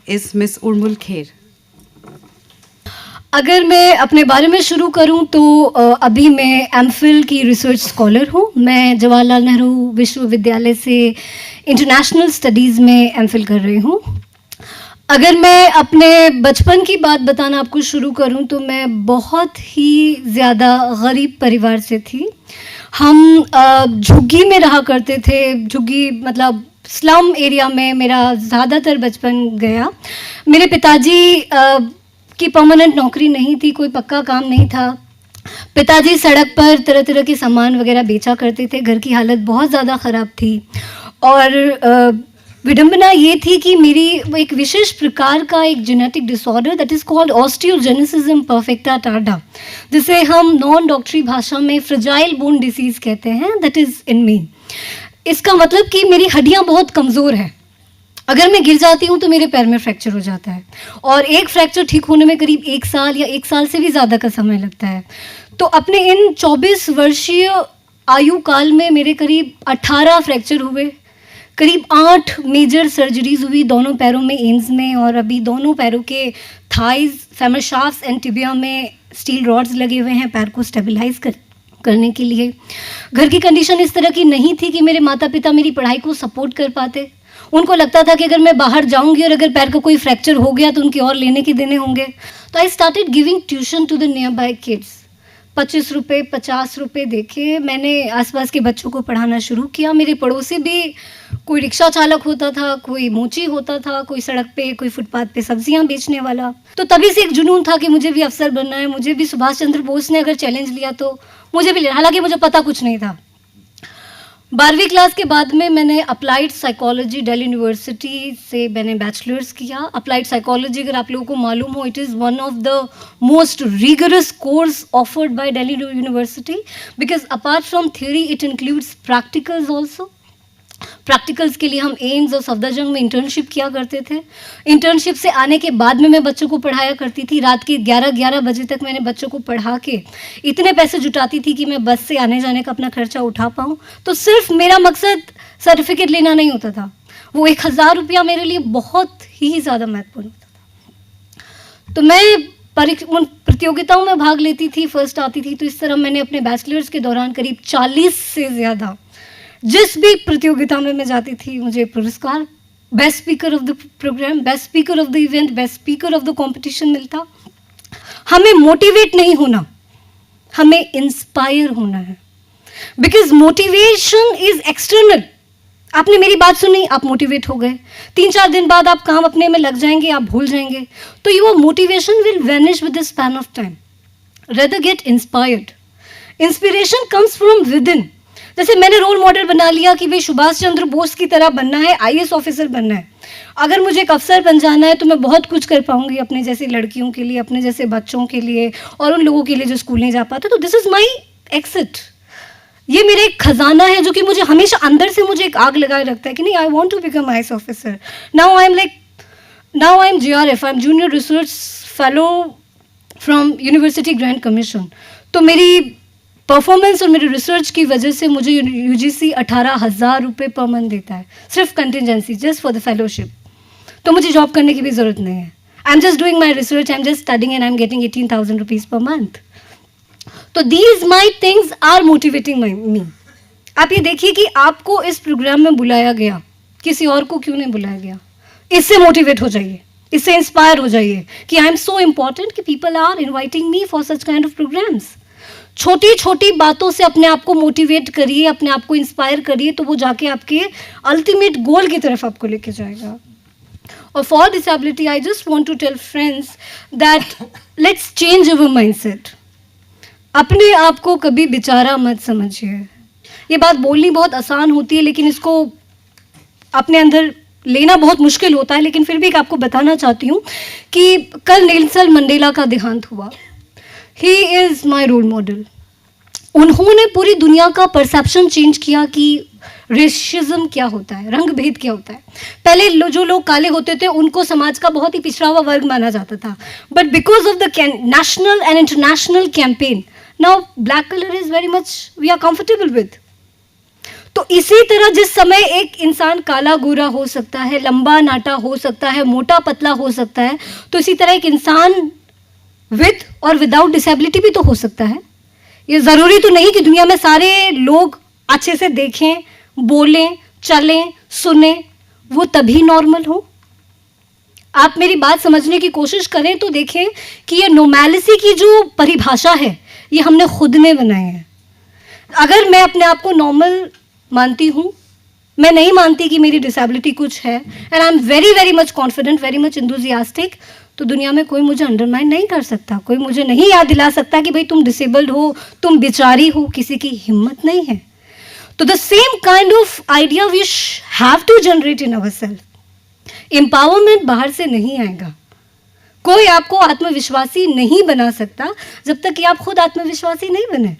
is Miss Urmul Kher. अगर मैं अपने बारे में शुरू करूं तो अभी मैं एमफिल की रिसर्च स्कॉलर हूं. मैं जवाहरलाल नेहरू विश्वविद्यालय से इंटरनेशनल स्टडीज़ में एमफिल कर रही हूं. अगर मैं अपने बचपन की बात बताना आपको शुरू करूं तो मैं बहुत ही ज़्यादा गरीब परिवार से थी. हम झुग्गी में रहा करते थे. झुग्गी मतलब स्लम एरिया में मेरा ज़्यादातर बचपन गया. मेरे पिताजी की परमानेंट नौकरी नहीं थी, कोई पक्का काम नहीं था. पिताजी सड़क पर तरह तरह के सामान वगैरह बेचा करते थे. घर की हालत बहुत ज़्यादा ख़राब थी और विडंबना ये थी कि मेरी एक विशेष प्रकार का एक genetic disorder that is called osteogenesis imperfecta tarda, जिसे हम नॉन डॉक्टरी भाषा में फ्रेजाइल बोन डिसीज़ कहते हैं, दैट इज़ इन मी. इसका मतलब कि मेरी हड्डियाँ बहुत कमज़ोर हैं. अगर मैं गिर जाती हूँ तो मेरे पैर में फ्रैक्चर हो जाता है और एक फ्रैक्चर ठीक होने में करीब 1 साल या 1 साल से भी ज़्यादा का समय लगता है. तो अपने इन 24 वर्षीय आयु काल में मेरे करीब 18 फ्रैक्चर हुए, करीब 8 मेजर सर्जरीज हुई दोनों पैरों में, एम्स में, और अभी दोनों पैरों के thighs, femur shafts and tibia में स्टील रॉड्स लगे हुए हैं पैर को स्टेबलाइज करने के लिए. घर की कंडीशन इस तरह की नहीं थी कि मेरे माता पिता मेरी पढ़ाई को सपोर्ट कर पाते. उनको लगता था कि अगर मैं बाहर जाऊंगी और अगर पैर का कोई फ्रैक्चर हो गया तो उनके और लेने के देने होंगे. तो I started giving tuition to the nearby kids. 25 रुपये 50 रुपये देके मैंने आसपास के बच्चों को पढ़ाना शुरू किया. मेरे पड़ोसी भी, कोई रिक्शा चालक होता था, कोई मोची होता था, कोई सड़क पे, कोई फुटपाथ पे सब्जियां बेचने वाला. तो तभी से एक जुनून था कि मुझे भी अफसर बनना है. मुझे भी सुभाष चंद्र बोस ने अगर चैलेंज लिया तो मुझे भी लेना. हालांकि मुझे पता कुछ नहीं था. 12वीं क्लास के बाद में मैंने अप्लाइड साइकोलॉजी दिल्ली यूनिवर्सिटी से मैंने बैचलर्स किया. अप्लाइड साइकोलॉजी, अगर आप लोगों को मालूम हो, it is one of the most rigorous course offered by Delhi university because apart from theory it includes practicals also. Practicals के लिए हम एम्स और सफदरजंग में इंटर्नशिप किया करते थे. इंटर्नशिप से आने के बाद में मैं बच्चों को पढ़ाया करती थी. रात के 11-11 बजे तक मैंने बच्चों को पढ़ा के इतने पैसे जुटाती थी कि मैं बस से आने जाने का अपना खर्चा उठा पाऊँ. तो सिर्फ मेरा मकसद सर्टिफिकेट लेना नहीं होता था. वो 1000 रुपया मेरे लिए बहुत ही ज़्यादा महत्वपूर्ण होता था. तो मैं उन प्रतियोगिताओं में भाग लेती थी, फर्स्ट आती थी. तो इस तरह मैंने अपने बैचलर्स के दौरान करीब 40 से ज़्यादा, जिस भी प्रतियोगिता में मैं जाती थी, मुझे पुरस्कार, best speaker of the programme, best speaker of the event, best speaker of the competition मिलता. हमें मोटिवेट नहीं होना, हमें इंस्पायर होना है. Because motivation is external. आपने मेरी बात सुनी, आप मोटिवेट हो गए, 3-4 दिन बाद आप काम अपने में लग जाएंगे, आप भूल जाएंगे. तो your motivation will vanish with the span of time. Rather get inspired. Inspiration comes from with in. जैसे मैंने रोल मॉडल बना लिया कि भाई सुभाष चंद्र बोस की तरह बनना है, IAS ऑफिसर बनना है. अगर मुझे एक अफसर बन जाना है तो मैं बहुत कुछ कर पाऊंगी अपने जैसे लड़कियों के लिए, अपने जैसे बच्चों के लिए और उन लोगों के लिए जो स्कूल नहीं जा पाते. तो दिस इज़ माई एक्सिट. ये मेरा एक खजाना है जो कि मुझे हमेशा अंदर से मुझे एक आग लगाए रखता है कि नहीं, I want to become IAS officer. Now I am JRF, I am junior research fellow from University Grants Commission. तो मेरी परफॉर्मेंस और मेरी रिसर्च की वजह से मुझे UGC 18,000 रुपये पर मंथ देता है, सिर्फ contingency, just for the fellowship. तो मुझे जॉब करने की भी ज़रूरत नहीं है. I am just doing my research, I am just studying and I am getting 18,000 rupees per month. तो these my things are motivating me. आप ये देखिए कि आपको इस प्रोग्राम में बुलाया गया, किसी और को क्यों नहीं बुलाया गया. इससे मोटिवेट हो जाइए, इससे इंस्पायर हो जाइए कि आई एम सो इम्पॉर्टेंट कि people are inviting me for such kind of programmes. छोटी छोटी बातों से अपने आप को मोटिवेट करिए, अपने आप को इंस्पायर करिए, तो वो जाके आपके अल्टीमेट गोल की तरफ आपको लेके जाएगा. और for disability I just want to tell friends that let's change our mindset. अपने आप को कभी बेचारा मत समझिए. ये बात बोलनी बहुत आसान होती है लेकिन इसको अपने अंदर लेना बहुत मुश्किल होता है. लेकिन फिर भी आपको बताना चाहती हूँ कि कल नेल्सन मंडेला का देहांत हुआ. He is my role model. उन्होंने पूरी दुनिया का परसेप्शन चेंज किया कि रेसिज्म क्या होता है, रंग भेद क्या होता है. पहले जो लोग काले होते थे उनको समाज का बहुत ही पिछड़ा हुआ वर्ग माना जाता था. But because of the national and international campaign now black colour is very much we are comfortable with. तो इसी तरह जिस समय एक इंसान काला गोरा हो सकता है, लंबा नाटा हो सकता है, मोटा पतला हो सकता है, तो इसी तरह एक इंसान विद और विदाउट डिसेबिलिटी भी तो हो सकता है। ये ज़रूरी तो नहीं कि दुनिया में सारे लोग अच्छे से देखें, बोलें, चलें, सुने, वो तभी नॉर्मल हो। आप मेरी बात समझने की कोशिश करें तो देखें कि ये नॉर्मैलिटी की जो परिभाषा है ये हमने खुद ने बनाई है। अगर मैं अपने आप को नॉर्मल मानती हूँ, मैं नहीं मानती कि मेरी डिसेबिलिटी कुछ है, and I am very very much confident, very much enthusiastic, तो दुनिया में कोई मुझे अंडरमाइन नहीं कर सकता, कोई मुझे नहीं याद दिला सकता कि भाई तुम डिसेबल्ड हो, तुम बेचारी हो, किसी की हिम्मत नहीं है। तो the same kind of idea we have to generate in our self. Empowerment बाहर से नहीं आएगा, कोई आपको आत्मविश्वासी नहीं बना सकता जब तक कि आप खुद आत्मविश्वासी नहीं बने।